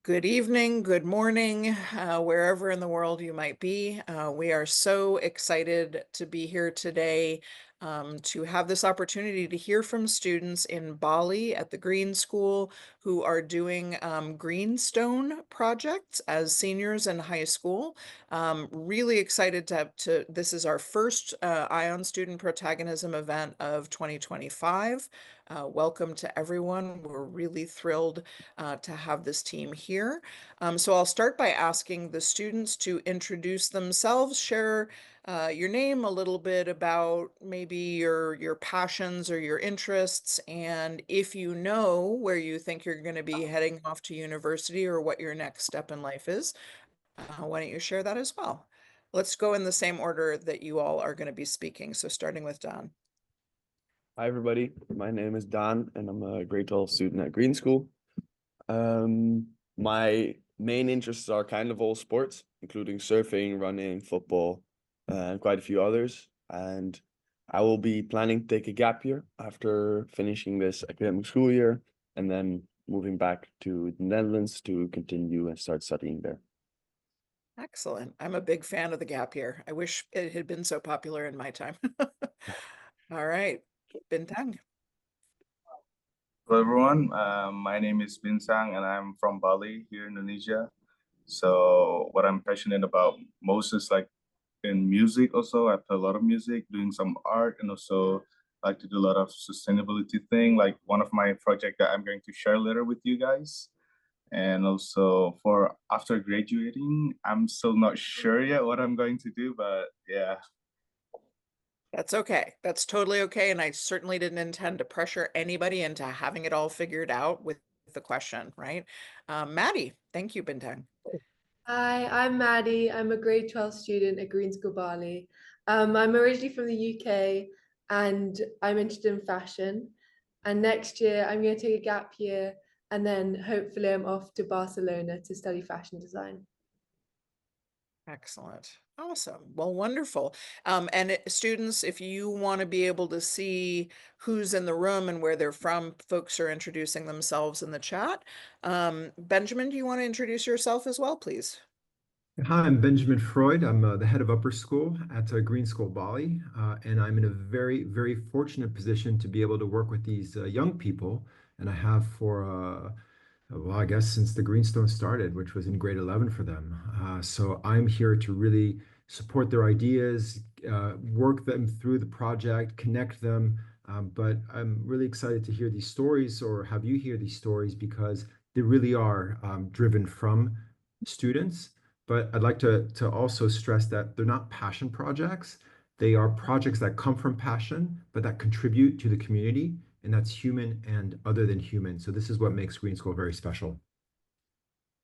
Good evening, good morning, wherever in the world you might be. We are so excited to be here today to have this opportunity to hear from students in Bali at the Green School who are doing greenstone projects as seniors in high school. Really excited this is our first Ion Student Protagonism event of 2025. Welcome to everyone. We're really thrilled to have this team here. So I'll start by asking the students to introduce themselves, share your name, a little bit about maybe your passions or your interests, and if you know where you think you're going to be heading off to university or what your next step in life is, why don't you share that as well? Let's go in the same order that you all are going to be speaking. So starting with Don. Hi, everybody. My name is Don, and I'm a grade 12 student at Green School. My main interests are kind of all sports, including surfing, running, football, and quite a few others. And I will be planning to take a gap year after finishing this academic school year and then moving back to the Netherlands to continue and start studying there. Excellent. I'm a big fan of the gap year. I wish it had been so popular in my time. All right, Bintang. Hello everyone, my name is Binsang and I'm from Bali here in Indonesia. So what I'm passionate about most is like in music also. I play a lot of music, doing some art, and also like to do a lot of sustainability thing, like one of my project that I'm going to share later with you guys. And also for after graduating, I'm still not sure yet what I'm going to do, but yeah. That's okay. That's totally okay. And I certainly didn't intend to pressure anybody into having it all figured out with the question, right? Maddie, thank you, Bintang. Hi, I'm Maddie. I'm a grade 12 student at Green School Bali. I'm originally from the UK and I'm interested in fashion. And next year I'm going to take a gap year and then hopefully I'm off to Barcelona to study fashion design. Excellent. Awesome. Well, wonderful. And students, if you want to be able to see who's in the room and where they're from, folks are introducing themselves in the chat. Benjamin, do you want to introduce yourself as well, please? Hi, I'm Benjamin Freud. I'm the head of upper school at Green School Bali, and I'm in a very, very fortunate position to be able to work with these young people. And I have for, well, I guess since the Greenstone started, which was in grade 11 for them. So I'm here to really support their ideas, work them through the project, connect them. But I'm really excited to hear these stories or have you hear these stories because they really are driven from students. But I'd like to also stress that they're not passion projects. They are projects that come from passion, but that contribute to the community, and that's human and other than human. So this is what makes Green School very special.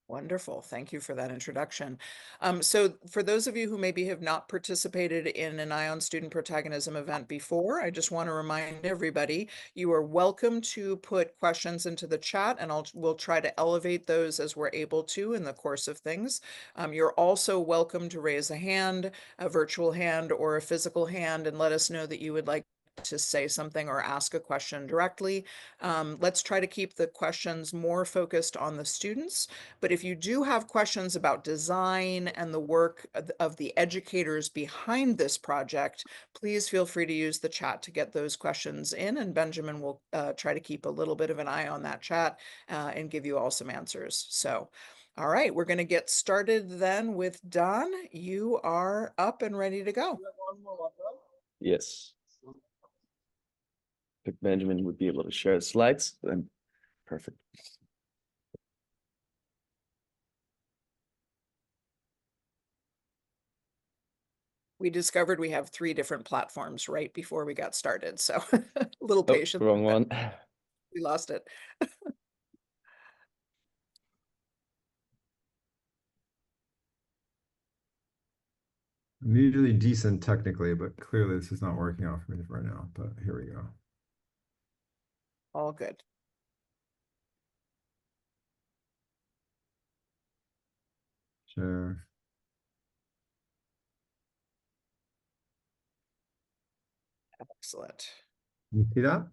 Wonderful. Thank you for that introduction. So for those of you who maybe have not participated in an Ion Student Protagonism event before, I just want to remind everybody, you are welcome to put questions into the chat and we'll try to elevate those as we're able to in the course of things. You're also welcome to raise a hand, a virtual hand or a physical hand, and let us know that you would like to say something or ask a question directly. Let's try to keep the questions more focused on the students. But if you do have questions about design and the work of the educators behind this project, please feel free to use the chat to get those questions in, and Benjamin will try to keep a little bit of an eye on that chat and give you all some answers. So, all right, we're going to get started then with Don. You are up and ready to go. Yes. If Benjamin would be able to share the slides, then perfect. We discovered we have 3 different platforms right before we got started, so a little Oh, patience. wrong one. We lost it. I'm usually decent technically, but clearly this is not working out for me right now. But here we go. All good. Share. Excellent. You see that?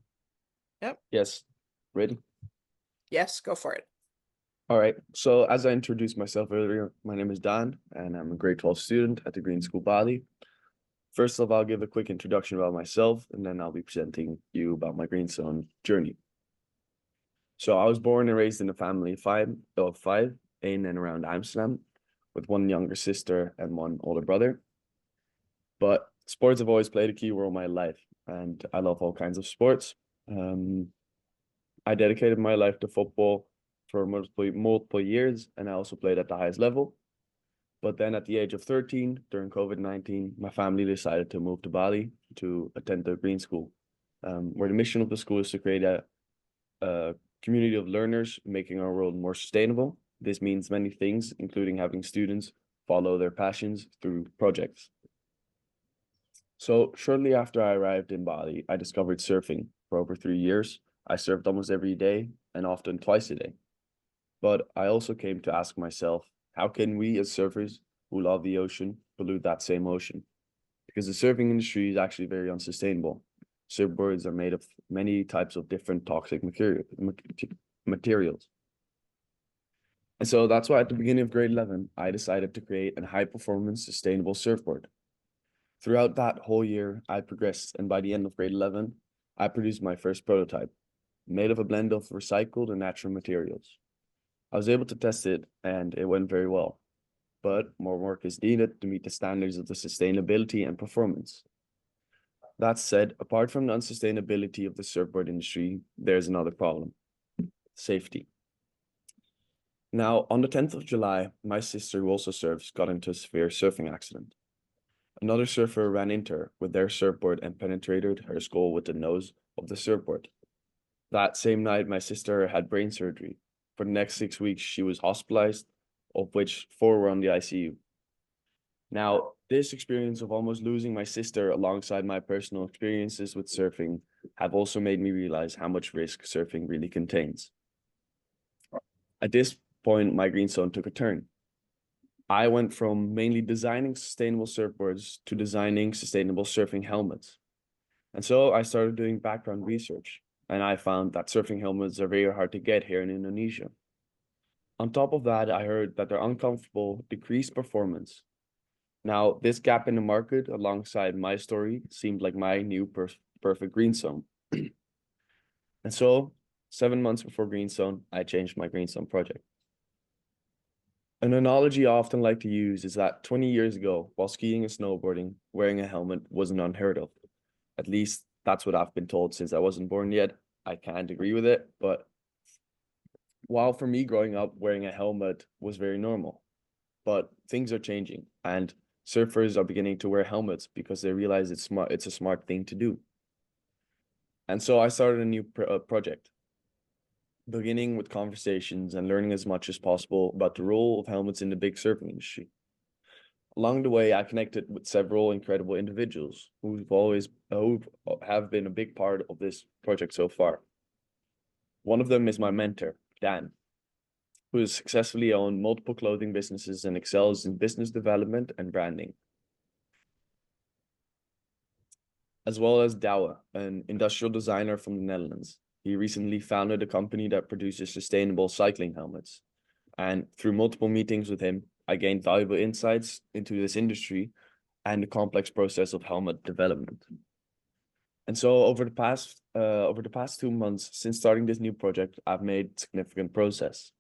Yep. Yes. Ready? Yes, go for it. All right. So as I introduced myself earlier, my name is Dan, and I'm a grade 12 student at the Green School Bali. First off, I'll give a quick introduction about myself, and then I'll be presenting you about my Greenstone journey. So I was born and raised in a family of five in and around Amsterdam, with one younger sister and one older brother. But sports have always played a key role in my life, and I love all kinds of sports. I dedicated my life to football for multiple years, and I also played at the highest level. But then at the age of 13, during COVID-19, my family decided to move to Bali to attend the Green School, where the mission of the school is to create a community of learners, making our world more sustainable. This means many things, including having students follow their passions through projects. So shortly after I arrived in Bali, I discovered surfing. For over 3 years, I surfed almost every day and often twice a day. But I also came to ask myself, how can we as surfers who love the ocean pollute that same ocean? Because the surfing industry is actually very unsustainable. Surfboards are made of many types of different toxic materials. And so that's why at the beginning of grade 11, I decided to create a high-performance sustainable surfboard. Throughout that whole year, I progressed, and by the end of grade 11, I produced my first prototype, made of a blend of recycled and natural materials. I was able to test it, and it went very well. But more work is needed to meet the standards of the sustainability and performance. That said, apart from the unsustainability of the surfboard industry, there's another problem: safety. Now, on the 10th of July, my sister, who also surfs, got into a severe surfing accident. Another surfer ran into her with their surfboard and penetrated her skull with the nose of the surfboard. That same night, my sister had brain surgery. For the next 6 weeks, she was hospitalized, of which 4 were on the ICU. Now, this experience of almost losing my sister alongside my personal experiences with surfing have also made me realize how much risk surfing really contains. At this point, my greenstone took a turn. I went from mainly designing sustainable surfboards to designing sustainable surfing helmets. And so I started doing background research, and I found that surfing helmets are very hard to get here in Indonesia. On top of that, I heard that they're uncomfortable, decreased performance. Now, this gap in the market alongside my story seemed like my new perfect greenstone. And so, 7 months before greenstone, I changed my greenstone project. An analogy I often like to use is that 20 years ago, while skiing and snowboarding, wearing a helmet wasn't unheard of. At least that's what I've been told since I wasn't born yet. I can't agree with it, but while for me growing up, wearing a helmet was very normal. But things are changing, and surfers are beginning to wear helmets because they realize it's a smart thing to do. And so I started a new project, beginning with conversations and learning as much as possible about the role of helmets in the big surfing industry. Along the way, I connected with several incredible individuals who have been a big part of this project so far. One of them is my mentor, Dan, who has successfully owned multiple clothing businesses and excels in business development and branding. As well as Douwe, an industrial designer from the Netherlands. He recently founded a company that produces sustainable cycling helmets. And through multiple meetings with him, I gained valuable insights into this industry and the complex process of helmet development. And so over the past 2 months since starting this new project, I've made significant progress.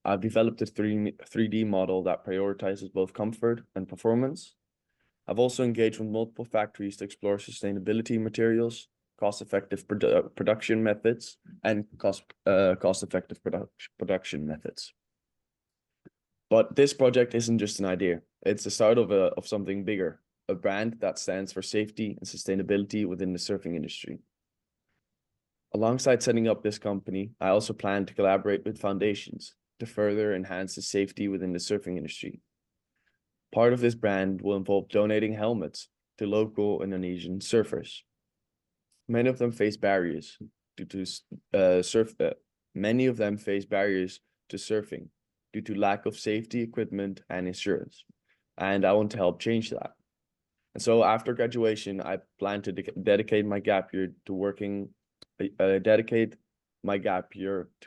I've developed a 3D model that prioritizes both comfort and performance. I've also engaged with multiple factories to explore sustainability materials, cost-effective production methods, and cost-effective production methods. But this project isn't just an idea. It's the start of something bigger, a brand that stands for safety and sustainability within the surfing industry. Alongside setting up this company, I also plan to collaborate with foundations to further enhance the safety within the surfing industry. Part of this brand will involve donating helmets to local Indonesian surfers. Many of them face barriers many of them face barriers to surfing due to lack of safety equipment and insurance, and I want to help change that. And so after graduation, I plan to dedicate my gap year to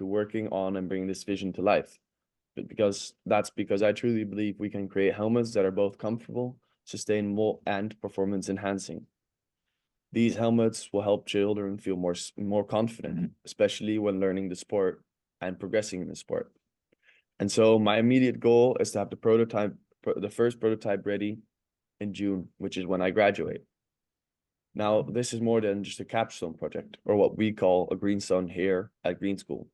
working on and bringing this vision to life. because I truly believe we can create helmets that are both comfortable, sustainable, and performance enhancing. These helmets will help children feel more confident, especially when learning the sport and progressing in the sport. And so my immediate goal is to have the first prototype ready in June, which is when I graduate. Now, this is more than just a capstone project, or what we call a green sun here at Green School.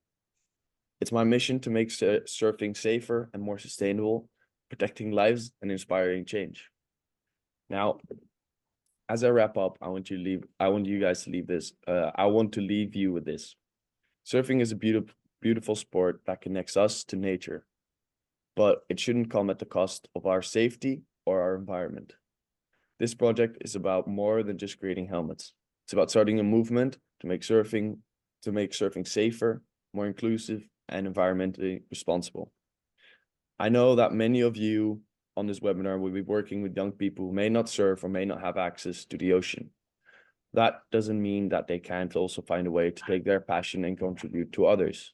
It's my mission to make surfing safer and more sustainable, protecting lives and inspiring change. Now, as I wrap up, I want you guys to leave this. I want to leave you with this. Surfing is a beautiful sport that connects us to nature, but it shouldn't come at the cost of our safety or our environment. This project is about more than just creating helmets. It's about starting a movement to make surfing safer, more inclusive, and environmentally responsible. I know that many of you on this webinar will be working with young people who may not surf or may not have access to the ocean. That doesn't mean that they can't also find a way to take their passion and contribute to others.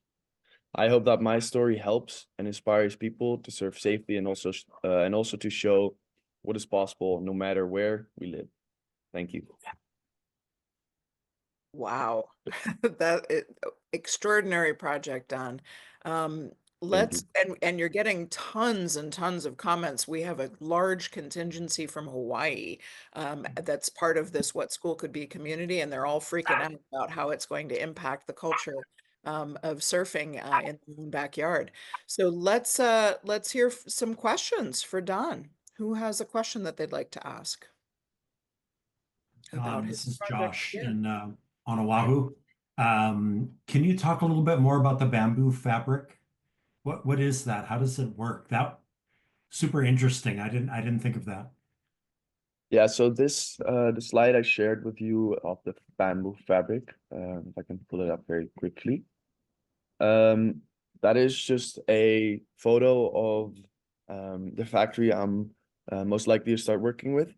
I hope that my story helps and inspires people to surf safely and also to show what is possible no matter where we live. Thank you. Wow, extraordinary project, Don. Let's and you're getting tons and tons of comments. We have a large contingency from Hawaii that's part of this What School Could Be community, and they're all freaking out about how it's going to impact the culture of surfing in their own backyard. So let's hear some questions for Don. Who has a question that they'd like to ask about his This is project? Josh Yeah. in on Oahu. Can you talk a little bit more about the bamboo fabric? What is that? How does it work? That super interesting. I didn't think of that. Yeah, so this the slide I shared with you of the bamboo fabric, if I can pull it up very quickly. That is just a photo of the factory I'm most likely to start working with,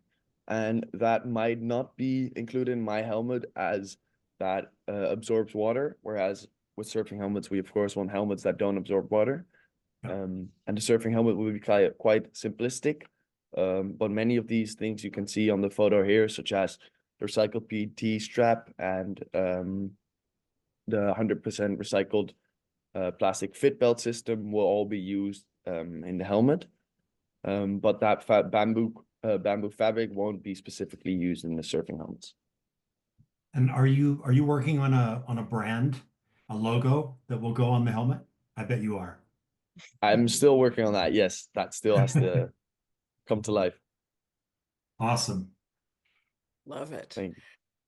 and that might not be included in my helmet as that absorbs water, whereas with surfing helmets, we of course want helmets that don't absorb water. And the surfing helmet will be quite simplistic, but many of these things you can see on the photo here, such as the recycled PET strap and the 100% recycled plastic fit belt system will all be used in the helmet, but that bamboo fabric won't be specifically used in the surfing helmets. And are you working on a brand, a logo that will go on the helmet? I bet you are. I'm still working on that. Yes, that still has to come to life. Awesome. Love it. Thank you.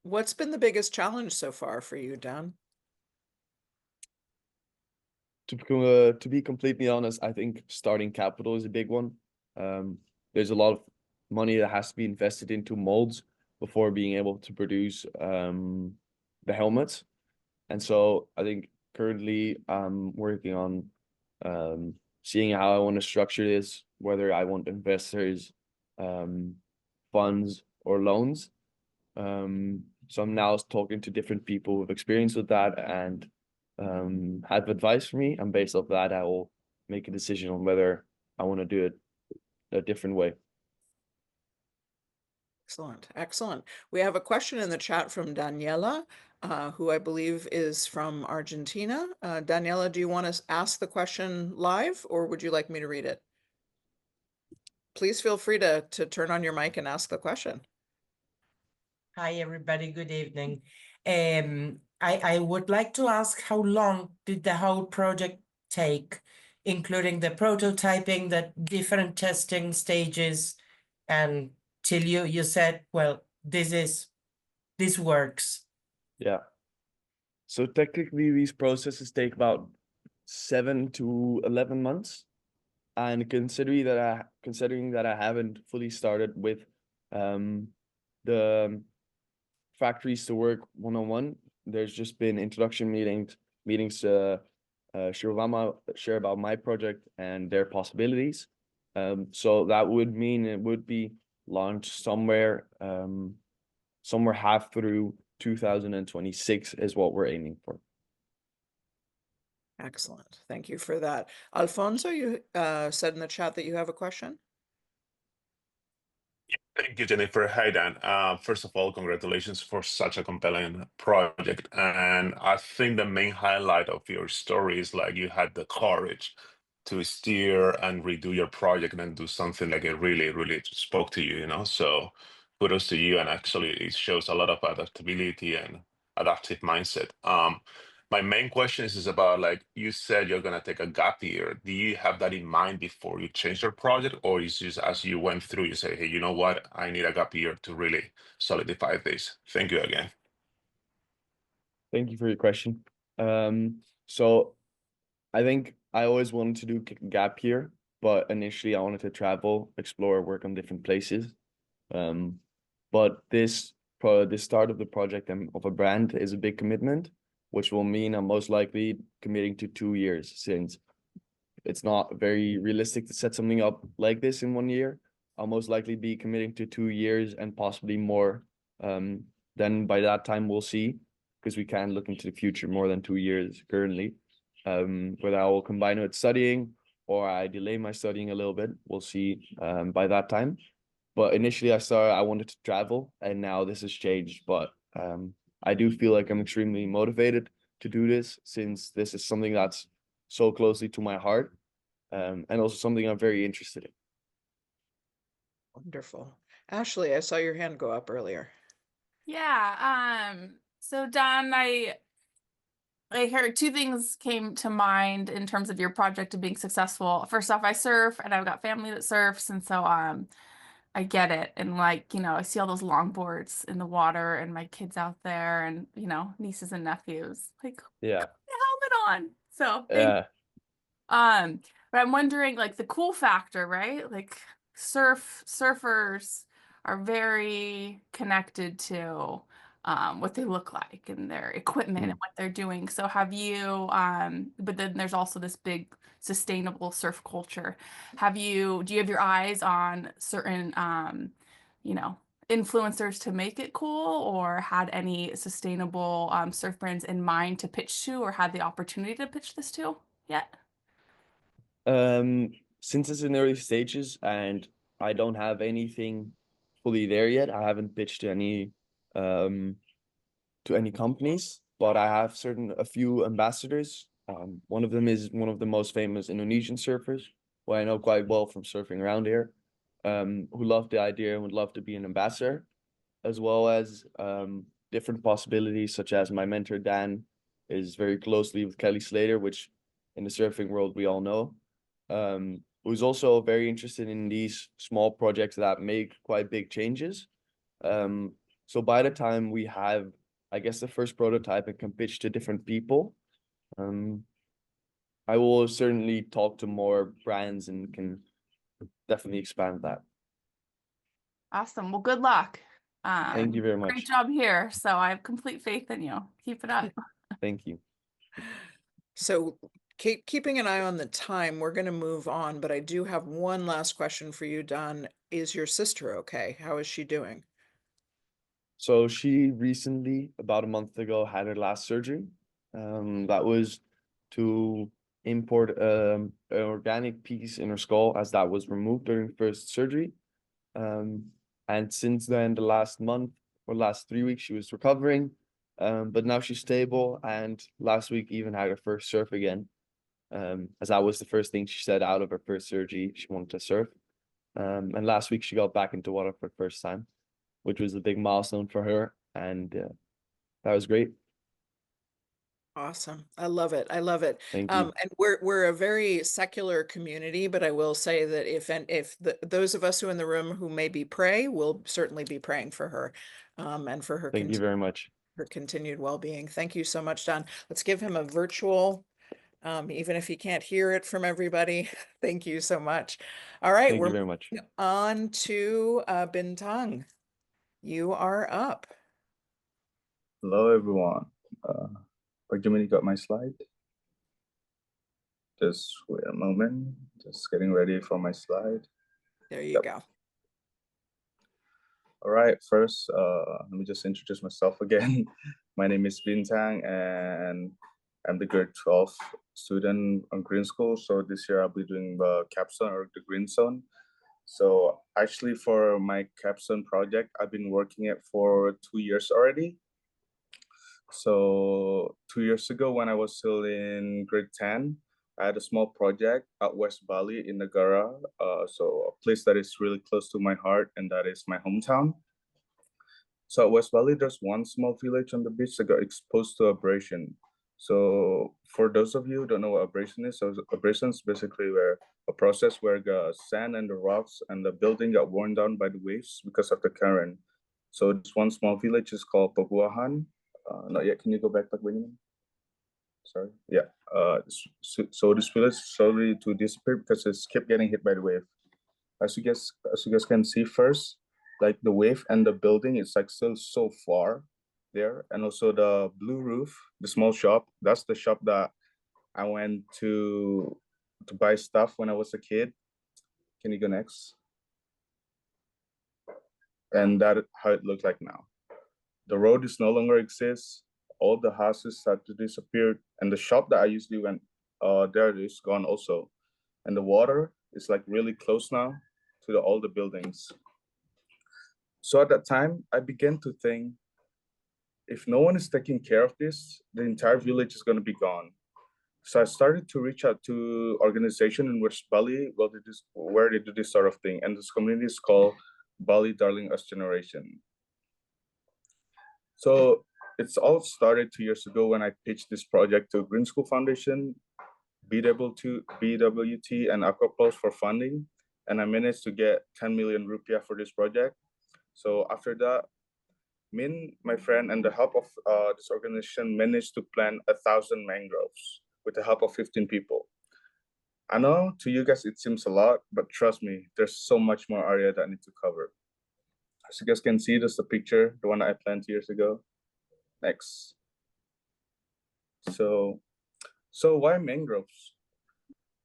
What's been the biggest challenge so far for you, Don? To be completely honest, I think starting capital is a big one. There's a lot of money that has to be invested into molds before being able to produce the helmets. And so I think currently I'm working on seeing how I want to structure this, whether I want investors, funds, or loans. So I'm now talking to different people with experience with that and have advice for me, and based off that I will make a decision on whether I want to do it a different way. Excellent. We have a question in the chat from Daniela, who I believe is from Argentina. Daniela, do you want to ask the question live, or would you like me to read it? Please feel free to turn on your mic and ask the question. Hi, everybody. Good evening. I would like to ask, how long did the whole project take, including the prototyping, the different testing stages, and till you said, well, this works? Yeah. So technically these processes take about 7 to 11 months. And considering that I haven't fully started with the factories to work one-on-one, there's just been introduction meetings to share about my project and their possibilities. So that would mean it would be launched somewhere half through 2026 is what we're aiming for. Excellent. Thank you for that. Alfonso, you said in the chat that you have a question. Thank you, Jennifer. Hi, Dan. First of all, congratulations for such a compelling project. And I think the main highlight of your story is like you had the courage to steer and redo your project and do something like it really, really spoke to you, you know? So kudos to you. And actually, it shows a lot of adaptability and adaptive mindset. My main question is about like you said you're gonna take a gap year. Do you have that in mind before you change your project, or is just as you went through, you say, hey, you know what, I need a gap year to really solidify this? Thank you again. Thank you for your question. So I think I always wanted to do gap year, but initially I wanted to travel, explore, work on different places. But this start of the project and of a brand is a big commitment, which will mean I'm most likely committing to 2 years, since it's not very realistic to set something up like this in 1 year. I'll most likely be committing to 2 years and possibly more. Then by that time we'll see, because we can look into the future more than 2 years currently. Whether I will combine it with studying or I delay my studying a little bit, we'll see by that time. But initially I wanted to travel, and now this has changed. But I do feel like I'm extremely motivated to do this, since this is something that's so closely to my heart, and also something I'm very interested in. Wonderful. Ashley, I saw your hand go up earlier. Yeah, so Don, I heard two things came to mind in terms of your project and being successful. First off, I surf and I've got family that surfs, and so I get it. And like, you know, I see all those longboards in the water and my kids out there and, you know, nieces and nephews. Like, Yeah. put the helmet on. So Yeah. but I'm wondering, like, the cool factor, right? Like surfers are very connected to what they look like and their equipment and what they're doing. So have you but then there's also this big sustainable surf culture. Do you have your eyes on certain you know, influencers to make it cool, or had any sustainable surf brands in mind to pitch to, or had the opportunity to pitch this to yet? Since it's in early stages and I don't have anything fully there yet, I haven't pitched to any companies, but I have a few ambassadors. One of them is one of the most famous Indonesian surfers, who I know quite well from surfing around here, who love the idea and would love to be an ambassador, as well as different possibilities, such as my mentor Dan is very closely with Kelly Slater, which in the surfing world we all know, who's also very interested in these small projects that make quite big changes. So by the time we have, I guess, the first prototype and can pitch to different people, I will certainly talk to more brands and can definitely expand that. Awesome. Well, good luck. Thank you very much. Great job here. So I have complete faith in you. Keep it up. Thank you. So keeping an eye on the time, we're going to move on, but I do have one last question for you, Don. Is your sister okay? How is she doing? So she recently, about a month ago, had her last surgery. That was to import an organic piece in her skull, as that was removed during first surgery. And since then, the last month or last 3 weeks, she was recovering. But now she's stable, and last week even had her first surf again. As that was the first thing she said out of her first surgery, she wanted to surf. And last week she got back into water for the first time, which was a big milestone for her, and that was great. Awesome. I love it. I love it. Thank you. And we're a very secular community, but I will say that if those of us who in the room who maybe pray will certainly be praying for her, and for her Thank you very much. her continued well-being. Thank you so much, Don. Let's give him a virtual, even if he can't hear it from everybody. Thank you so much. All right, Thank you very much. On to Bintang. You are up. Hello, everyone. Benjamin, you got my slide? Just wait a moment. Just getting ready for my slide. There you go. All right, first, let me just introduce myself again. My name is Bintang, and I'm the grade 12 student on Green School. So this year I'll be doing the Capstone or the Green Zone. So actually for my Capstone project, I've been working it for 2 years already. So 2 years ago when I was still in grade 10, I had a small project at West Bali in Negara. So a place that is really close to my heart, and that is my hometown. So at West Bali, there's one small village on the beach that got exposed to abrasion. So for those of you who don't know what abrasion is, so abrasion is basically where a process where the sand and the rocks and the building got worn down by the waves because of the current. So this one small village is called Pabuahan. Not yet. Can you go back, Benjamin? Sorry. Yeah. So this village slowly to disappear because it's kept getting hit by the wave. As you guys can see first, like the wave and the building is like still so far there, and also the blue roof, the small shop. That's the shop that I went to buy stuff when I was a kid. Can you go next? And that how it looked like now. The road is no longer exists. All the houses start to disappear, and the shop that I usually went there is gone also. And the water is like really close now to all the buildings. So at that time, I began to think, if no one is taking care of this, the entire village is going to be gone. So I started to reach out to organization in West Bali where they do this sort of thing. And this community is called Bali Darling Us Generation. So it's all started 2 years ago when I pitched this project to Green School Foundation, BWT, and Aquapulse for funding. And I managed to get 10 million rupiah for this project. So after that, me and my friend and the help of this organization managed to plant 1,000 mangroves with the help of 15 people. I know to you guys it seems a lot, but trust me, there's so much more area that I need to cover. As you guys can see, this is the picture, the one that I planted 2 years ago. Next. So why mangroves?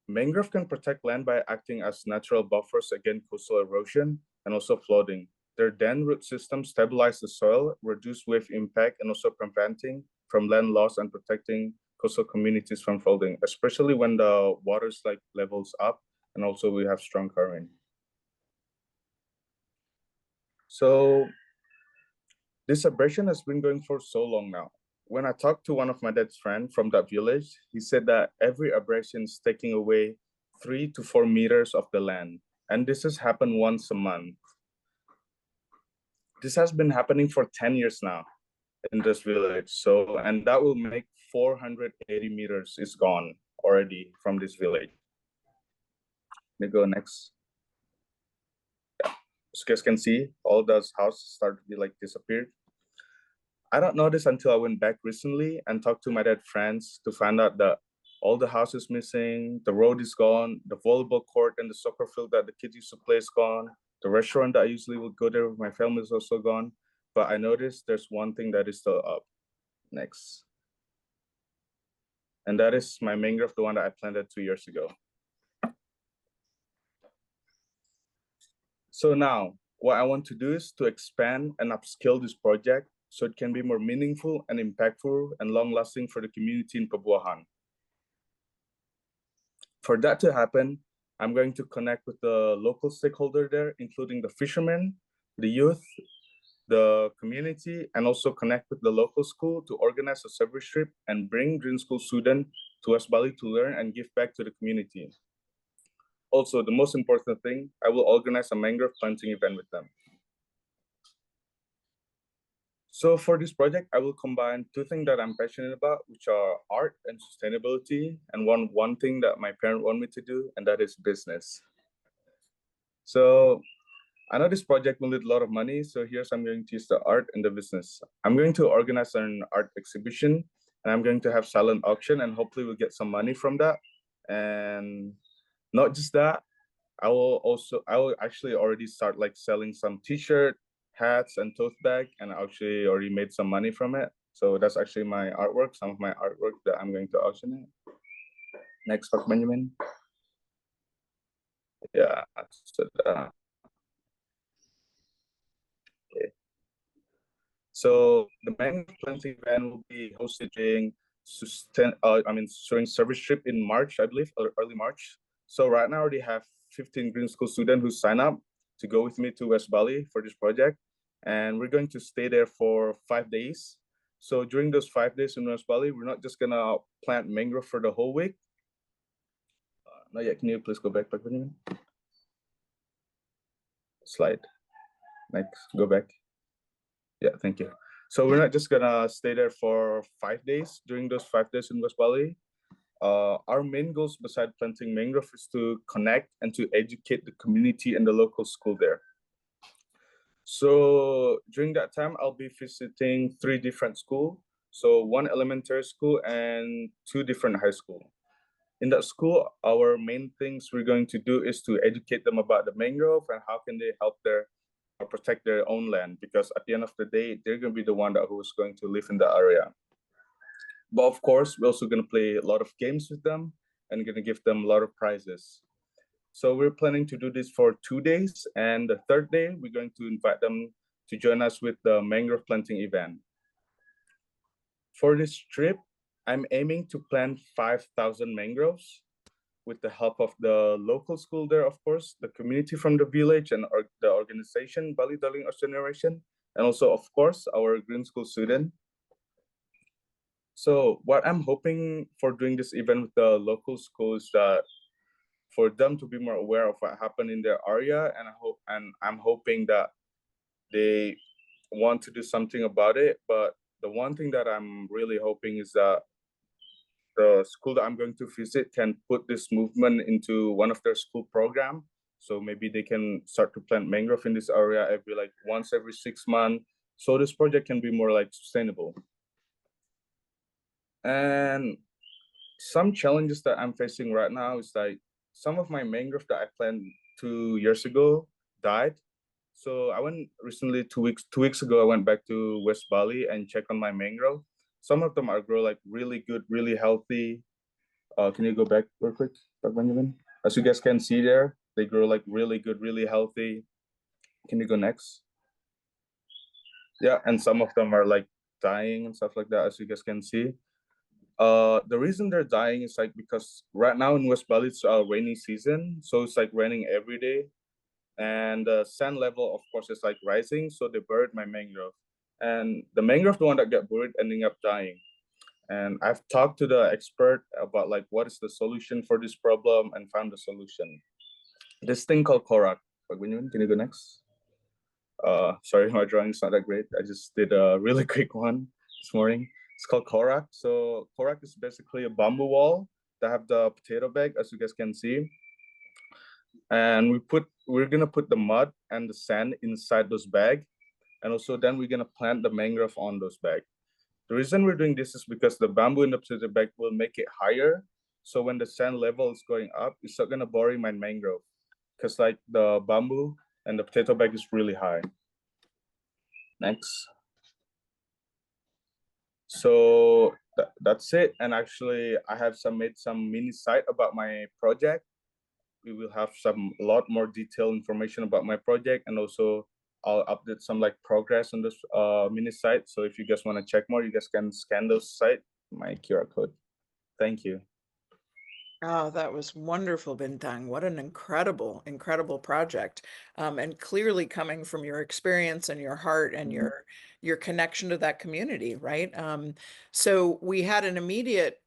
Mangrove can protect land by acting as natural buffers against coastal erosion and also flooding. Their dense root system stabilize the soil, reduce wave impact, and also preventing from land loss and protecting coastal communities from flooding, especially when the water's like levels up and also we have strong current. So this abrasion has been going for so long now. When I talked to one of my dad's friends from that village, he said that every abrasion is taking away 3 to 4 meters of the land. And this has happened once a month. This has been happening for 10 years now in this village. So, and that will make 480 meters is gone already from this village. Let me go next. Yeah. As you guys can see, all those houses start to be like disappeared. I don't know this until I went back recently and talked to my dad's friends to find out that all the houses missing, the road is gone, the volleyball court and the soccer field that the kids used to play is gone, the restaurant that I usually would go there with my family is also gone. But I noticed there's one thing that is still up. Next. And that is my mangrove, the one that I planted 2 years ago. So now, what I want to do is to expand and upscale this project so it can be more meaningful and impactful and long-lasting for the community in Pabuahan. For that to happen, I'm going to connect with the local stakeholder there, including the fishermen, the youth, the community, and also connect with the local school to organize a service trip and bring Green School students to West Bali to learn and give back to the community. Also, the most important thing, I will organize a mangrove planting event with them. So for this project, I will combine 2 things that I'm passionate about, which are art and sustainability, and one thing that my parents want me to do, and that is business. So I know this project will need a lot of money, so here's I'm going to use the art and the business. I'm going to organize an art exhibition, and I'm going to have silent auction, and hopefully we'll get some money from that. And not just that, I will actually already start like selling some t-shirt, hats, and tote bag, and I actually already made some money from it. So that's actually my artwork, some of my artwork that I'm going to auction it. Next, Pak Benjamin. Yeah, so okay. So the mangrove planting event will be hosted during showing service trip in March, I believe, or early March. So right now I already have 15 Green School students who sign up to go with me to West Bali for this project. And we're going to stay there for 5 days. So during those 5 days in West Bali, we're not just gonna plant mangrove for the whole week. Not yet, can you please go back, Benjamin? Slide, next, go back. Yeah, thank you. So we're not just gonna stay there for 5 days. During those 5 days in West Bali, our main goals beside planting mangrove is to connect and to educate the community and the local school there. So during that time, I'll be visiting 3 different schools. So 1 elementary school and 2 different high school. In that school, our main things we're going to do is to educate them about the mangrove and how can they help their or protect their own land, because at the end of the day, they're going to be the one that who's going to live in the area. But of course, we're also going to play a lot of games with them and going to give them a lot of prizes. So we're planning to do this for 2 days, and the 3rd day, we're going to invite them to join us with the mangrove planting event. For this trip, I'm aiming to plant 5,000 mangroves with the help of the local school there, of course, the community from the village and the organization, Bali Darling Earth Generation, and also, of course, our Green School student. So what I'm hoping for doing this event with the local school is that for them to be more aware of what happened in their area, and I'm hoping that they want to do something about it. But the one thing that I'm really hoping is that the school that I'm going to visit can put this movement into one of their school program. So maybe they can start to plant mangrove in this area once every 6 months. So this project can be more sustainable. And some challenges that I'm facing right now is some of my mangrove that I planted 2 years ago died. So I went recently, 2 weeks ago, I went back to West Bali and checked on my mangrove. Some of them are grow really good, really healthy. Can you go back real quick, Benjamin? As you guys can see there, they grow really good, really healthy. Can you go next? Yeah, and some of them are dying and stuff like that, as you guys can see. The reason they're dying is because right now in West Bali it's rainy season, so it's raining every day, and the sand level, of course, is rising, so they buried my mangrove, and the mangrove, the one that got buried, ending up dying. And I've talked to the expert about what is the solution for this problem and found the solution. This thing called korak. Can you go next? Sorry, my drawing is not that great. I just did a really quick one this morning. It's called korak. So korak is basically a bamboo wall that have the potato bag, as you guys can see. And we're gonna put the mud and the sand inside those bags. And also then we're gonna plant the mangrove on those bags. The reason we're doing this is because the bamboo in the potato bag will make it higher. So when the sand level is going up, it's not gonna bury my mangrove, because the bamboo and the potato bag is really high. Next. So that's it. And actually, I have made some mini site about my project. We will have a lot more detailed information about my project, and also I'll update some progress on this mini site. So if you guys want to check more, you guys can scan those site, my QR code. Thank you. Oh, that was wonderful, Bintang. What an incredible, incredible project. And clearly coming from your experience and your heart and your connection to that community, right? So we had an immediate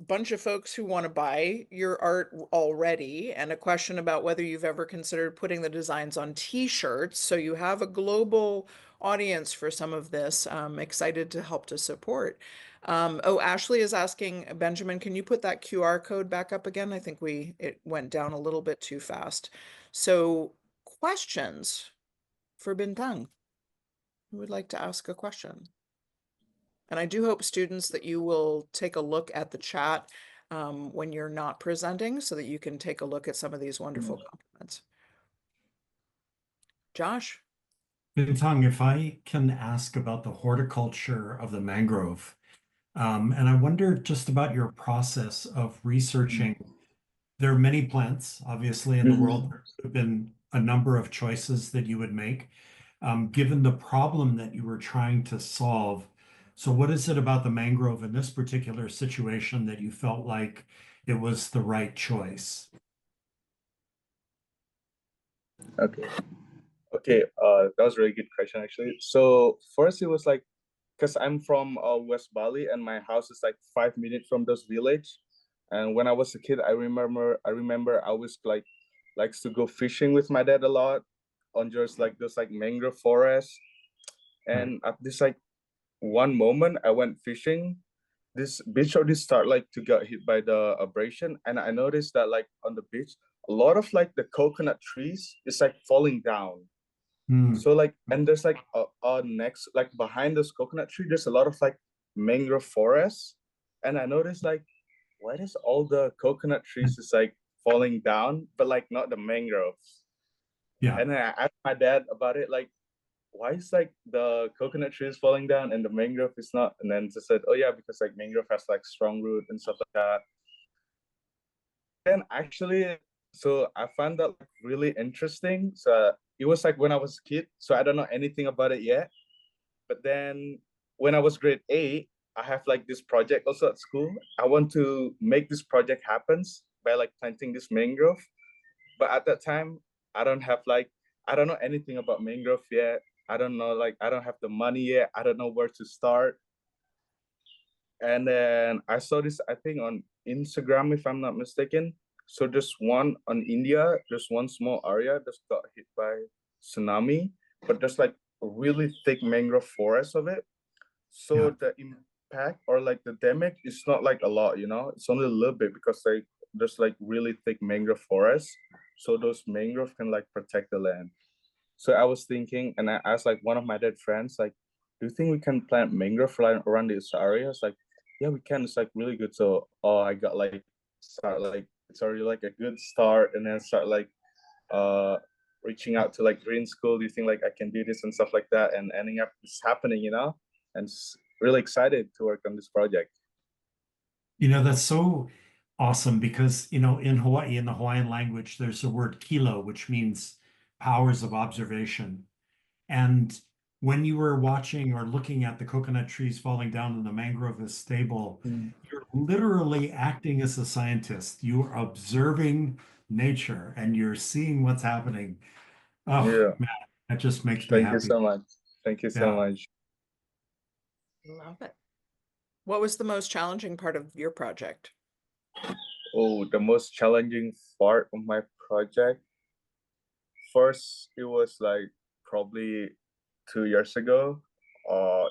bunch of folks who want to buy your art already, and a question about whether you've ever considered putting the designs on t-shirts. So you have a global audience for some of this. Excited to help to support. Oh, Ashley is asking, Benjamin, can you put that QR code back up again? I think it went down a little bit too fast. So questions for Bintang? Who would like to ask a question? And I do hope, students, that you will take a look at the chat when you're not presenting, so that you can take a look at some of these wonderful compliments. Josh? Bintang, if I can ask about the horticulture of the mangrove, and I wonder just about your process of researching. There are many plants, obviously, in the world. There have been a number of choices that you would make. Given the problem that you were trying to solve, So what is it about the mangrove in this particular situation that you felt like it was the right choice? Okay. Okay, that was a really good question actually. So first it was like, because I'm from West Bali and my house is like 5 minutes from this village. And when I was a kid, I remember I was like likes to go fishing with my dad a lot on just like those like mangrove forests. Right. And at this like one moment I went fishing, this beach already start like to get hit by the abrasion, and I noticed that like on the beach, a lot of like the coconut trees is like falling down. Hmm. So like, and there's like next, like behind this coconut tree, there's a lot of like mangrove forests. And I noticed like, why does all the coconut trees is like falling down, but like not the mangroves? Yeah. And then I asked my dad about it, like, why is like the coconut trees falling down and the mangrove is not? And then they said, oh yeah, because like mangrove has like strong root and stuff like that. Then actually, so I found that like really interesting. So it was like when I was a kid, so I don't know anything about it yet. But then when I was grade 8, I have like this project also at school. I want to make this project happens by like planting this mangrove. But at that time, I don't have like, I don't know anything about mangrove yet. I don't know, like, I don't have the money yet. I don't know where to start. And then I saw this, I think on Instagram, if I'm not mistaken. So just one on India, just one small area just got hit by tsunami, but there's like a really thick mangrove forest of it. So the impact or like the damage is not like a lot, you know, it's only a little bit because like there's like really thick mangrove forest. So those mangrove can like protect the land. So I was thinking, and I asked like one of my dead friends, like, do you think we can plant mangrove around this area? It's like, yeah, we can. It's like really good. So, I got like start like it's already like a good start, and then start like uh reaching out to like Green School. Do you think like I can do this and stuff like that? And ending up it's happening, you know, and really excited to work on this project. You know, that's so awesome because, you know, in Hawaii, in the Hawaiian language, there's a word kilo, which means powers of observation. And when you were watching or looking at the coconut trees falling down in the mangrove is stable, you're literally acting as a scientist. You're observing nature and you're seeing what's happening. Oh, Yeah. man, that just makes me Thank you happy. so much. Thank you so Yeah. much. Love it. What was the most challenging part of your project? Oh, the most challenging part of my project. First, it was like probably 2 years ago.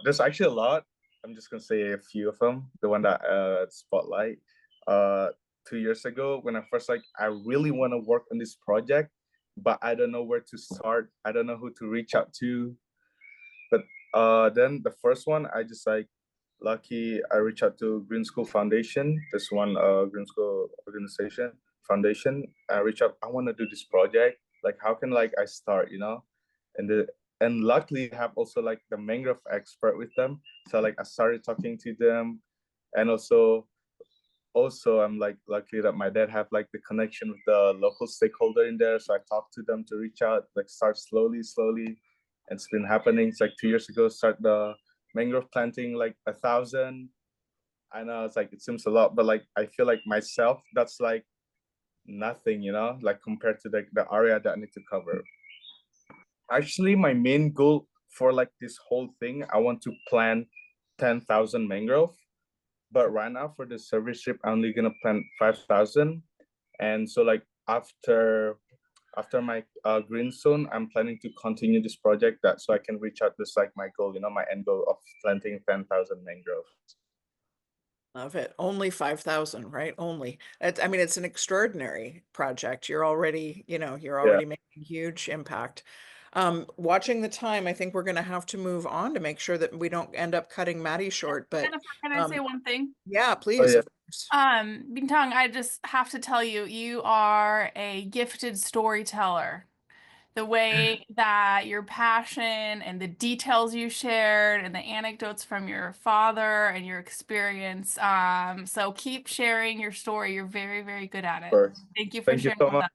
There's actually a lot. I'm just gonna say a few of them. The one that spotlight. 2 years ago, when I first like, I really want to work on this project, but I don't know where to start. I don't know who to reach out to. But then the first one, I just like lucky. I reached out to Green School Foundation. This one, Green School organization foundation. I reached out. I want to do this project. Like, how can like I start? You know, and luckily I have also like the mangrove expert with them. So like I started talking to them, and also I'm like lucky that my dad have like the connection with the local stakeholder in there. So I talked to them to reach out, like start slowly. And it's been happening. It's like 2 years ago, start the mangrove planting like 1,000. I know it's like it seems a lot, but like I feel like myself, that's like nothing, you know, like compared to the area that I need to cover. Actually, my main goal for like this whole thing, I want to plant 10,000 mangrove. But right now for the service trip, I'm only gonna plant 5,000. And so like after my green zone, I'm planning to continue this project that so I can reach out this like my goal, you know, my end goal of planting 10,000 mangroves. Love it. Only 5,000, right? Only. I mean, it's an extraordinary project. You're already, you're Yeah, already making huge impact. Watching the time, I think we're going to have to move on to make sure that we don't end up cutting Maddie short. But Jennifer, can I say one thing? yeah, oh please, yeah, of course. Bintang, I just have to tell you, you are a gifted storyteller. The way that your passion and the details you shared and the anecdotes from your father and your experience. So keep sharing your story. You're very, very good at of it. course. Thank you for Thank you sharing so with much. us.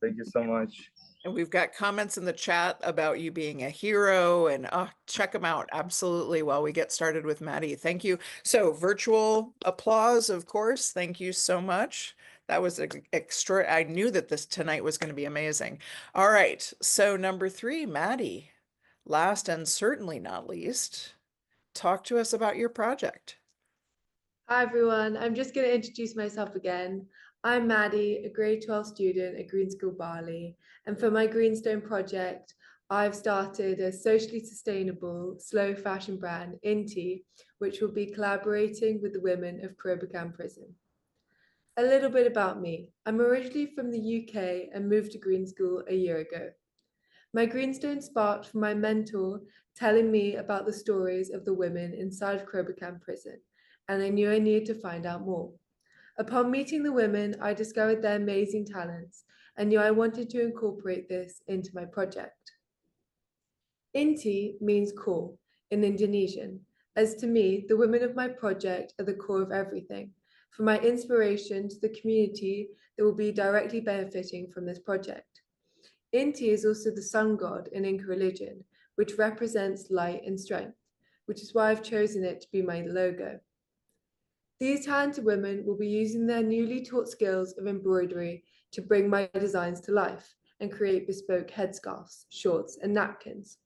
Thank you so much. And we've got comments in the chat about you being a hero, and check them out absolutely while we get started with Maddie. Thank you. So virtual applause, of course. Thank you so much. That was extra. I knew that this tonight was going to be amazing. All right. So number 3, Maddie, last and certainly not least, talk to us about your project. Hi everyone, I'm just going to introduce myself again. I'm Maddie, a grade 12 student at Green School Bali, and for my Greenstone project, I've started a socially sustainable slow fashion brand, Inti, which will be collaborating with the women of Kurobakan prison. A little bit about me. I'm originally from the UK and moved to Green School a year ago. My Greenstone sparked from my mentor telling me about the stories of the women inside of Kurobakan prison, and I knew I needed to find out more. Upon meeting the women, I discovered their amazing talents and knew I wanted to incorporate this into my project. Inti means core in Indonesian, as to me, the women of my project are the core of everything, from my inspiration to the community that will be directly benefiting from this project. Inti is also the sun god in Inca religion, which represents light and strength, which is why I've chosen it to be my logo. These talented women will be using their newly taught skills of embroidery to bring my designs to life and create bespoke headscarves, shorts, and napkins.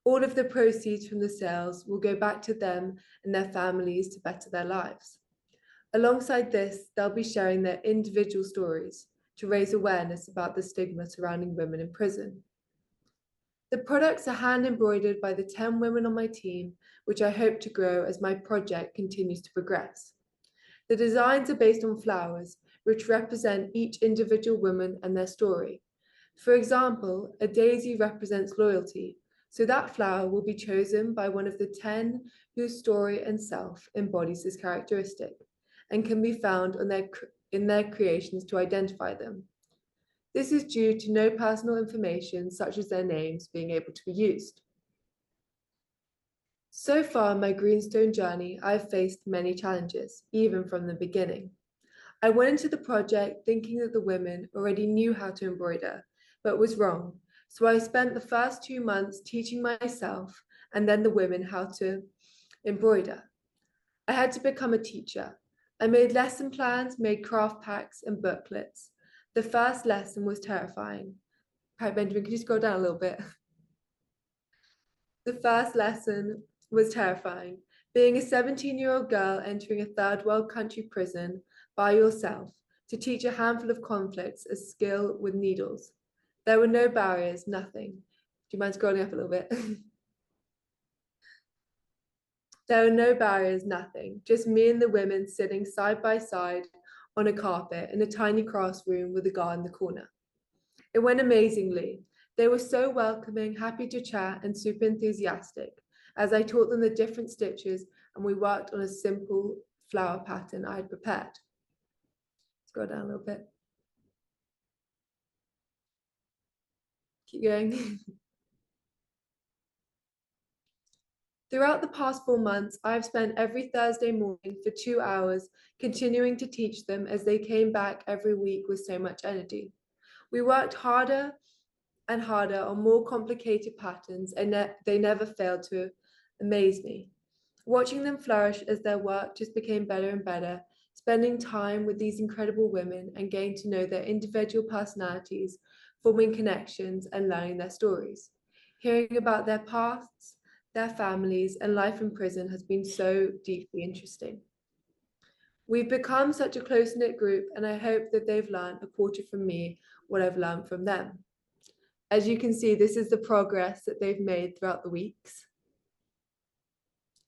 All of the proceeds from the sales will go back to them and their families to better their lives. Alongside this, they'll be sharing their individual stories to raise awareness about the stigma surrounding women in prison. The products are hand embroidered by the 10 women on my team, which I hope to grow as my project continues to progress. The designs are based on flowers, which represent each individual woman and their story. For example, a daisy represents loyalty, so that flower will be chosen by one of the 10 whose story and self embodies this characteristic, and can be found in their creations to identify them. This is due to no personal information, such as their names, being able to be used. So far in my Greenstone journey, I've faced many challenges, even from the beginning. I went into the project thinking that the women already knew how to embroider, but was wrong. So I spent the first 2 months teaching myself and then the women how to embroider. I had to become a teacher. I made lesson plans, made craft packs and booklets. The first lesson was terrifying. Right, Benjamin, could you scroll down a little bit? The first lesson was terrifying. Being a 17-year-old girl entering a third world country prison by yourself to teach a handful of conflicts a skill with needles. There were no barriers, nothing. Do you mind scrolling up a little bit? There were no barriers, nothing. Just me and the women sitting side by side on a carpet in a tiny classroom with a guard in the corner. It went amazingly. They were so welcoming, happy to chat, and super enthusiastic as I taught them the different stitches and we worked on a simple flower pattern I had prepared. Scroll down a little bit. Keep going. Throughout the past 4 months, I've spent every Thursday morning for 2 hours continuing to teach them as they came back every week with so much energy. We worked harder and harder on more complicated patterns, and they never failed to amaze me. Watching them flourish as their work just became better and better, spending time with these incredible women and getting to know their individual personalities, forming connections and learning their stories. Hearing about their pasts, their families, and life in prison has been so deeply interesting. We've become such a close-knit group, and I hope that they've learned a quarter from me what I've learned from them. As you can see, this is the progress that they've made throughout the weeks.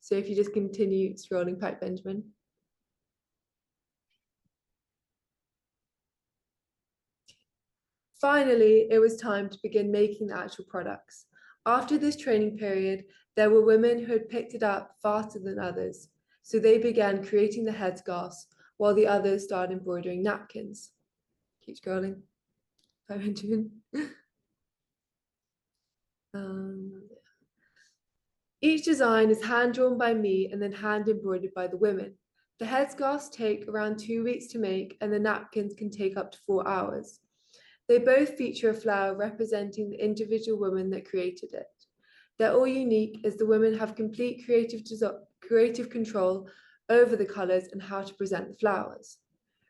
So if you just continue scrolling back, Benjamin. Finally, it was time to begin making the actual products. After this training period, there were women who had picked it up faster than others, so they began creating the headscarves while the others started embroidering napkins. Keep scrolling. Each design is hand-drawn by me and then hand-embroidered by the women. The headscarves take around 2 weeks to make, and the napkins can take up to 4 hours. They both feature a flower representing the individual woman that created it. They're all unique as the women have complete creative control over the colours and how to present the flowers.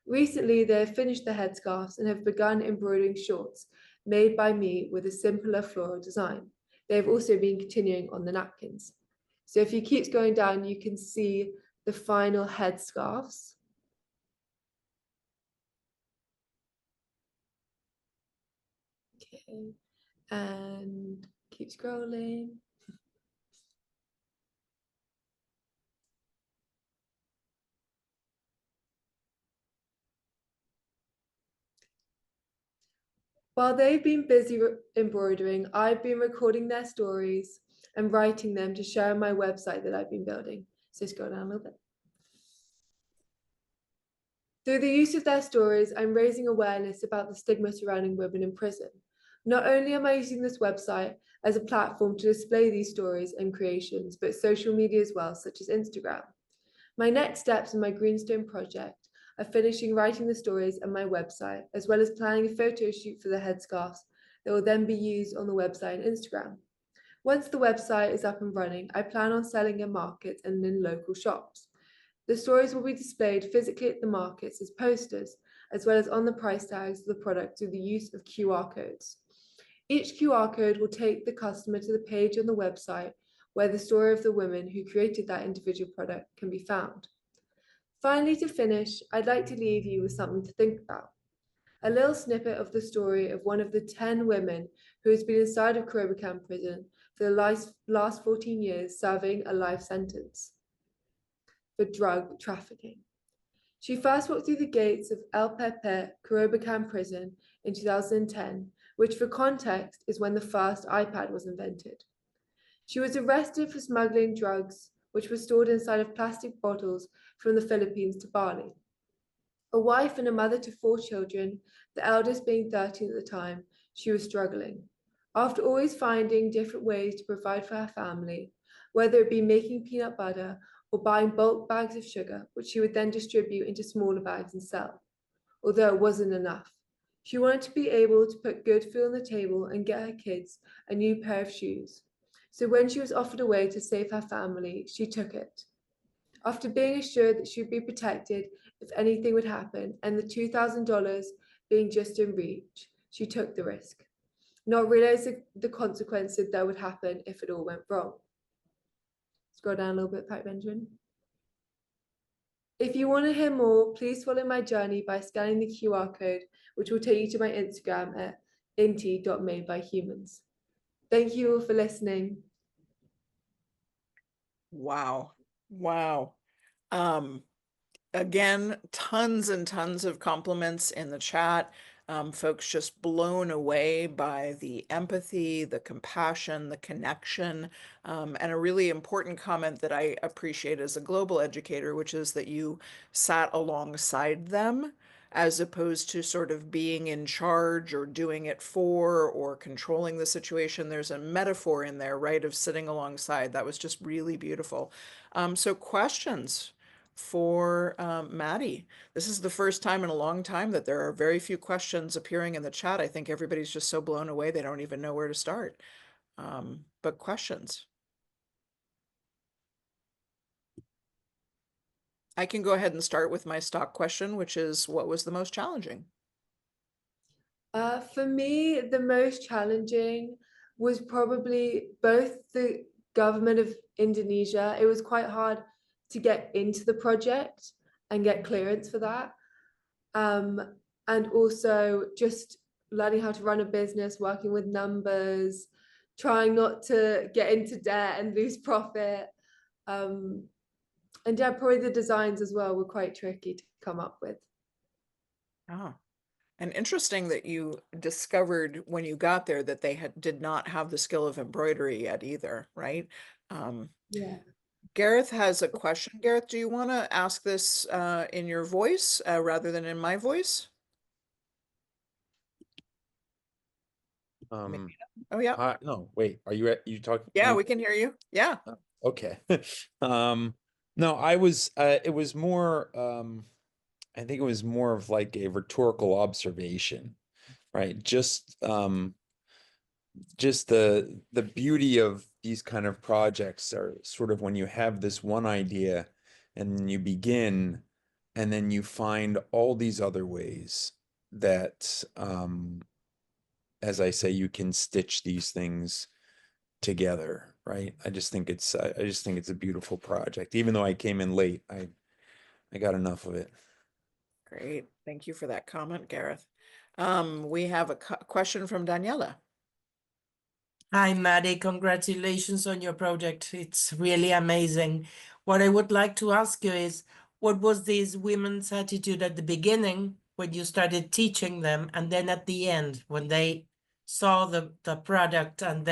Recently, they have finished the headscarves and have begun embroidering shorts made by me with a simpler floral design. They have also been continuing on the napkins. So if you keep going down, you can see the final headscarves. Okay, and keep scrolling. While they've been busy embroidering, I've been recording their stories and writing them to share on my website that I've been building. So scroll down a little bit. Through the use of their stories, I'm raising awareness about the stigma surrounding women in prison. Not only am I using this website as a platform to display these stories and creations, but social media as well, such as Instagram. My next steps in my Greenstone project are finishing writing the stories on my website, as well as planning a photo shoot for the headscarves that will then be used on the website and Instagram. Once the website is up and running, I plan on selling in markets and in local shops. The stories will be displayed physically at the markets as posters, as well as on the price tags of the product through the use of QR codes. Each QR code will take the customer to the page on the website where the story of the women who created that individual product can be found. Finally, to finish, I'd like to leave you with something to think about. A little snippet of the story of one of the 10 women who has been inside of Kurobakan prison for the last 14 years, serving a life sentence for drug trafficking. She first walked through the gates of El Pepe Kurobakan prison in 2010, which for context is when the first iPad was invented. She was arrested for smuggling drugs, which were stored inside of plastic bottles from the Philippines to Bali. A wife and a mother to 4 children, the eldest being 13 at the time, she was struggling. After always finding different ways to provide for her family, whether it be making peanut butter or buying bulk bags of sugar, which she would then distribute into smaller bags and sell. Although it wasn't enough, she wanted to be able to put good food on the table and get her kids a new pair of shoes. So when she was offered a way to save her family, she took it. After being assured that she would be protected if anything would happen, and the $2,000 being just in reach, she took the risk, not realizing the consequences that would happen if it all went wrong. Scroll down a little bit, Pat Benjamin. If you want to hear more, please follow my journey by scanning the QR code, which will take you to my Instagram at inti.madebyhumans. Thank you all for listening. Wow. Wow. Again, tons and tons of compliments in the chat. Folks just blown away by the empathy, the compassion, the connection, and a really important comment that I appreciate as a global educator, which is that you sat alongside them as opposed to sort of being in charge or doing it for or controlling the situation. There's a metaphor in there, right, of sitting alongside. That was just really beautiful. So questions for Maddie. This is the first time in a long time that there are very few questions appearing in the chat. I think everybody's just so blown away they don't even know where to start. But questions. I can go ahead and start with my stock question, which is what was the most challenging? For me, the most challenging was probably both the government of Indonesia. It was quite hard to get into the project and get clearance for that. And also just learning how to run a business, working with numbers, trying not to get into debt and lose profit. And yeah, probably the designs as well were quite tricky to come up with. Oh, and interesting that you discovered when you got there that they did not have the skill of embroidery yet either, right? Yeah. Gareth has a question. Gareth, do you want to ask this in your voice rather than in my voice? Maybe not. Oh yeah. No, wait, are you talking? Yeah, we can hear you. Yeah. Oh, okay. No, it was more, I think it was more of like a rhetorical observation. right? Just the beauty of these kind of projects are sort of when you have this one idea and you begin, and then you find all these other ways that, as I say, you can stitch these things together, right? I just think it's a beautiful project. Even though I came in late, I got enough of it. Great. Thank you for that comment, Gareth. We have a question from Daniela. Hi, Maddie. Congratulations on your project. It's really amazing. What I would like to ask you is, what was these women's attitude at the beginning when you started teaching them, and then at the end when they saw the product and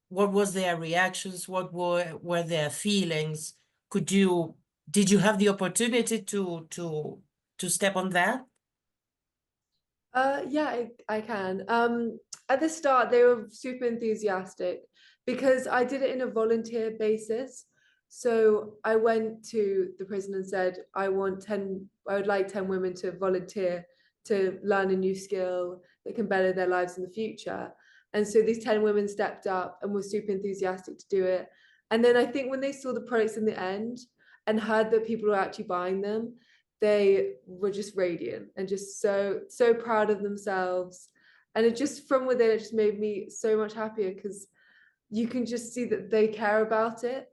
what was their reactions? What were their feelings? Did you have the opportunity to step on that? Yeah, I can. At the start, they were super enthusiastic because I did it in a volunteer basis. So I went to the prison and said, I would like 10 women to volunteer to learn a new skill that can better their lives in the future. And so these 10 women stepped up and were super enthusiastic to do it. And then I think when they saw the products in the end and heard that people were actually buying them, they were just radiant and just so proud of themselves. And it just from within, it just made me so much happier because you can just see that they care about it,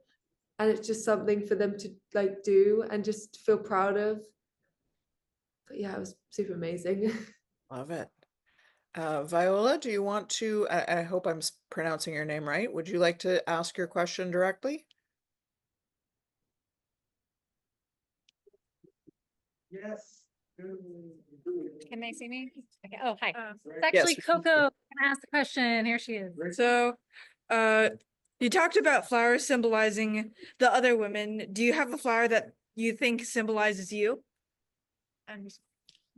and it's just something for them to like do and just feel proud of. But yeah, it was super amazing. Love it. Viola, do you want to, I hope I'm pronouncing your name right. Would you like to ask your question directly? Yes. Can they see me? Okay. Oh, hi. It's yes, actually we can see you. Coco. Can I ask the question? Here she is. So, you talked about flowers symbolizing the other women. Do you have a flower that you think symbolizes you? And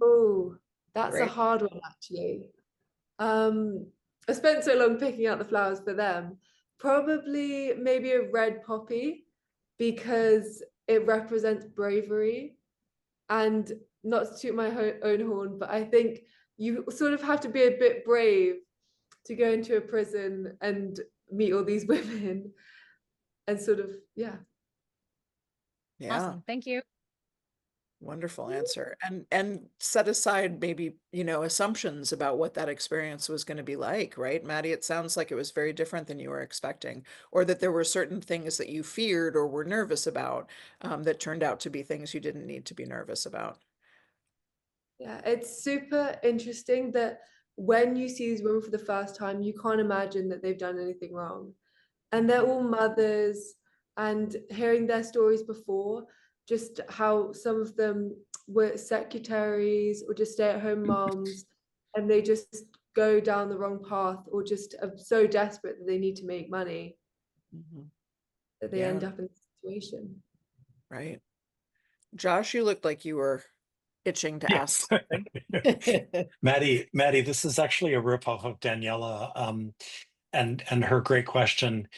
Oh, that's a Great. hard one actually. I spent so long picking out the flowers for them. Probably maybe a red poppy because it represents bravery. And not to toot my own horn, but I think you sort of have to be a bit brave to go into a prison and meet all these women and sort of, yeah. Yeah. Awesome. Thank you. Wonderful answer. And set aside maybe, assumptions about what that experience was going to be like, right? Maddie, it sounds like it was very different than you were expecting, or that there were certain things that you feared or were nervous about, that turned out to be things you didn't need to be nervous about. Yeah, it's super interesting that when you see these women for the first time, you can't imagine that they've done anything wrong. And they're all mothers, and hearing their stories before, just how some of them were secretaries or just stay-at-home moms, and they just go down the wrong path or just are so desperate that they need to make money that they end Yeah. up in this situation. Right. Josh, you looked like you were itching to ask Yes. something. Maddie, this is actually a ripoff of Daniela, and her great question.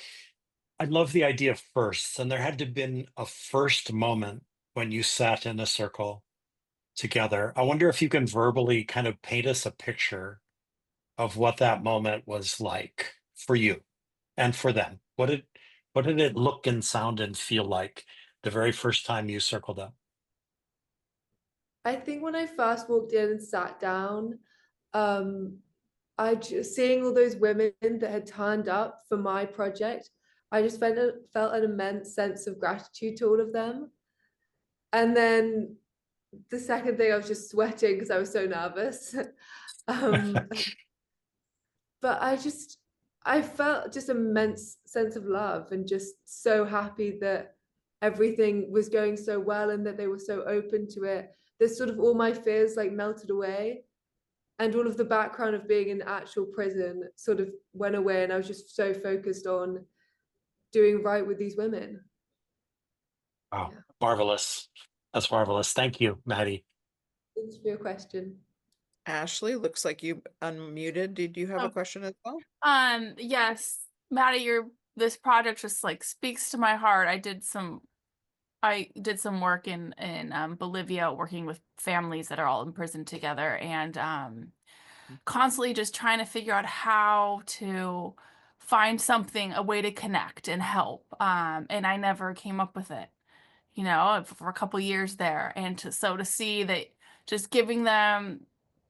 I love the idea of firsts, and there had to have been a first moment when you sat in a circle together. I wonder if you can verbally kind of paint us a picture of what that moment was like for you and for them. What did it look and sound and feel like the very first time you circled up? I think when I first walked in and sat down, I just seeing all those women that had turned up for my project, I just felt an immense sense of gratitude to all of them. And then the second thing, I was just sweating because I was so nervous. But I felt just immense sense of love and just so happy that everything was going so well and that they were so open to it. There's sort of all my fears like melted away, and all of the background of being in actual prison sort of went away, and I was just so focused on doing right with these women. Wow, Yeah. marvelous. That's marvelous. Thank you, Maddie. Thanks for your question. Ashley, looks like you unmuted. Did you have a Oh. question as well? Yes, Maddie, this project just like speaks to my heart. I did some work in Bolivia working with families that are all in prison together, and constantly just trying to figure out how to find something, a way to connect and help. And I never came up with it, you know, for a couple years there. And so to see that just giving them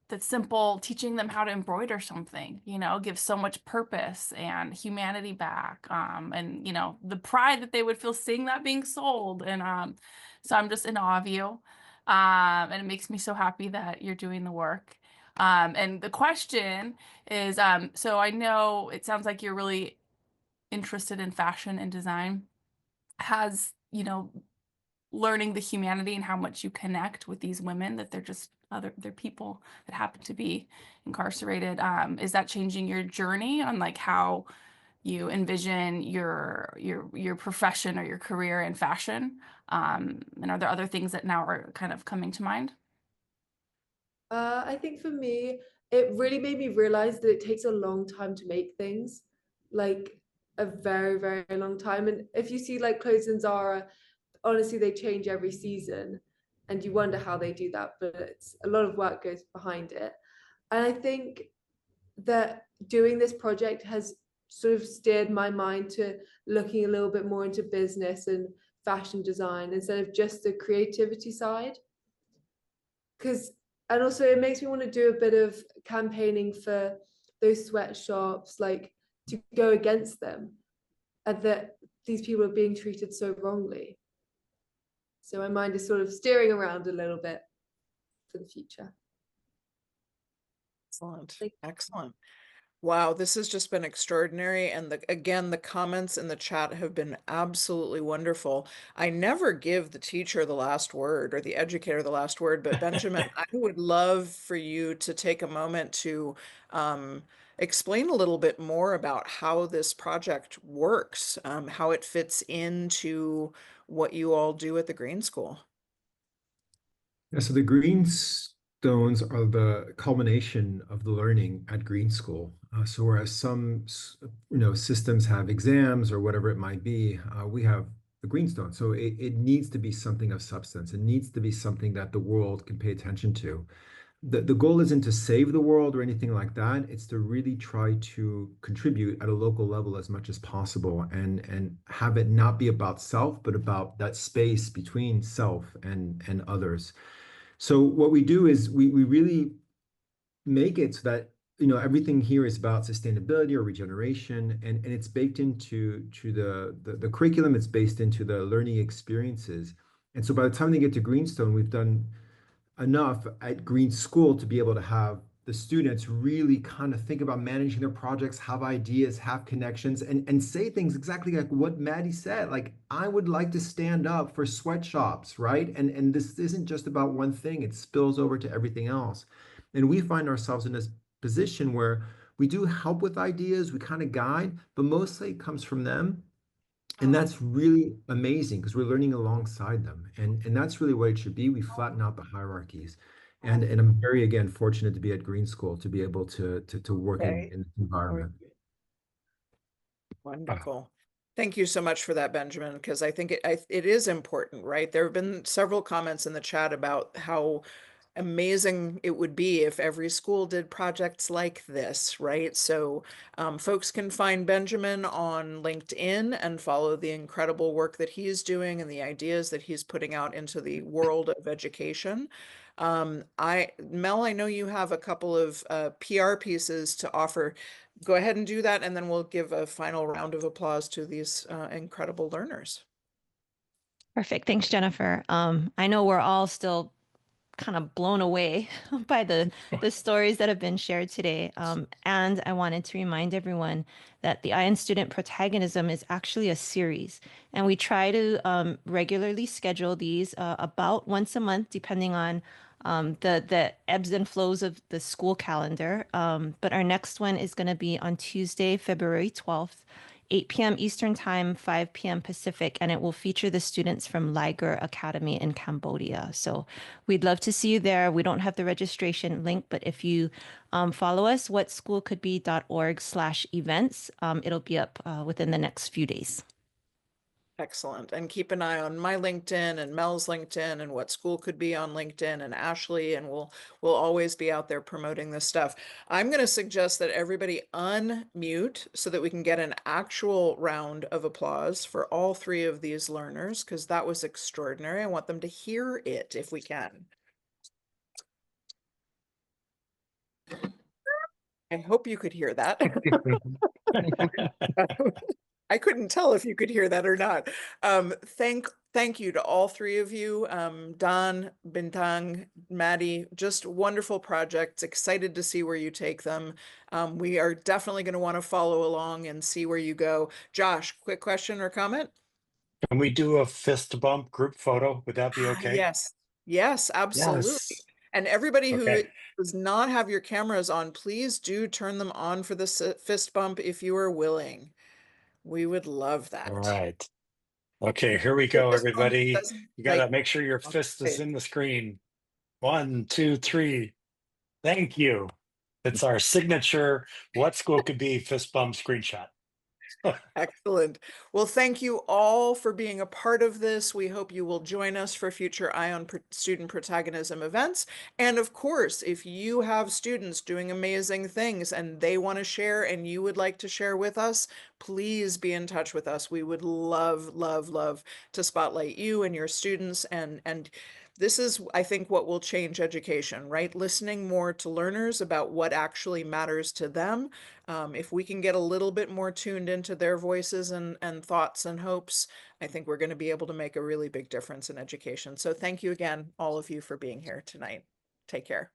that simple, teaching them how to embroider something, you know, gives so much purpose and humanity back. And, you know, the pride that they would feel seeing that being sold. And so I'm just in awe of you. And it makes me so happy that you're doing the work. And the question is, so I know it sounds like you're really interested in fashion and design. Has, you know, learning the humanity and how much you connect with these women, that they're people that happen to be incarcerated. Is that changing your journey on like how you envision your profession or your career in fashion? And are there other things that now are kind of coming to mind? I think for me, it really made me realize that it takes a long time to make things, like a very, very long time. And if you see like clothes in Zara, honestly, they change every season, and you wonder how they do that, but it's a lot of work goes behind it. And I think that doing this project has sort of steered my mind to looking a little bit more into business and fashion design instead of just the creativity side. Because and also it makes me want to do a bit of campaigning for those sweatshops, like to go against them, and that these people are being treated so wrongly. So my mind is sort of steering around a little bit for the future. Excellent. Excellent. Wow, this has just been extraordinary. And again, the comments in the chat have been absolutely wonderful. I never give the teacher the last word or the educator the last word, but Benjamin, I would love for you to take a moment to explain a little bit more about how this project works, how it fits into what you all do at the Green School. Yeah, so the greenstones are the culmination of the learning at Green School. So whereas some, systems have exams or whatever it might be, we have the greenstone. So it needs to be something of substance. It needs to be something that the world can pay attention to. The goal isn't to save the world or anything like that. It's to really try to contribute at a local level as much as possible and have it not be about self, but about that space between self and others. So what we do is we really make it so that everything here is about sustainability or regeneration, and it's baked into the curriculum. It's based into the learning experiences. And so by the time they get to Greenstone, we've done enough at Green School to be able to have the students really kind of think about managing their projects, have ideas, have connections, and say things exactly like what Maddie said. Like, I would like to stand up for sweatshops, right? And this isn't just about one thing, it spills over to everything else. And we find ourselves in this position where we do help with ideas, we kind of guide, but mostly it comes from them. And that's really amazing because we're learning alongside them. And that's really what it should be. We flatten out the hierarchies. And I'm very, again, fortunate to be at Green School to be able to work in this environment. Wonderful. Thank you so much for that, Benjamin, because I think it is important, right? There have been several comments in the chat about how amazing it would be if every school did projects like this, right? So folks can find Benjamin on LinkedIn and follow the incredible work that he's doing and the ideas that he's putting out into the world of education. Mel, I know you have a couple of PR pieces to offer. Go ahead and do that, and then we'll give a final round of applause to these incredible learners. Perfect. Thanks, Jennifer. I know we're all still kind of blown away by the stories that have been shared today. And I wanted to remind everyone that the IN Student Protagonism is actually a series. And we try to regularly schedule these about once a month, depending on the ebbs and flows of the school calendar. But our next one is going to be on Tuesday, February 12th. 8 p.m. Eastern Time, 5 p.m. Pacific, and it will feature the students from Liger Academy in Cambodia. So we'd love to see you there. We don't have the registration link, but if you follow us, whatschoolcouldbe.org/events, it'll be up within the next few days. Excellent. And keep an eye on my LinkedIn and Mel's LinkedIn and what school could be on LinkedIn and Ashley, and we'll always be out there promoting this stuff. I'm going to suggest that everybody unmute so that we can get an actual round of applause for all three of these learners, because that was extraordinary. I want them to hear it if we can. I hope you could hear that. I couldn't tell if you could hear that or not. Thank you to all three of you. Don, Bintang, Maddie, just wonderful projects. Excited to see where you take them. We are definitely going to want to follow along and see where you go. Josh, quick question or comment? Can we do a fist bump group photo? Would that be okay? Yes. Yes, absolutely. Yes. And everybody who Okay. does not have your cameras on, please do turn them on for the fist bump if you are willing. We would love that. All right. Okay, here we The go, fist bump everybody. doesn't, You gotta like, make sure your fist is okay. in the screen. 1, 2, 3. Thank you. It's our signature What School Could Be fist bump screenshot. Excellent. Well, thank you all for being a part of this. We hope you will join us for future Student Protagonism events. And of course, if you have students doing amazing things and they want to share and you would like to share with us, please be in touch with us. We would love, love, love to spotlight you and your students. And this is, I think, what will change education, right? Listening more to learners about what actually matters to them. If we can get a little bit more tuned into their voices and thoughts and hopes, I think we're going to be able to make a really big difference in education. So thank you again, all of you, for being here tonight. Take care.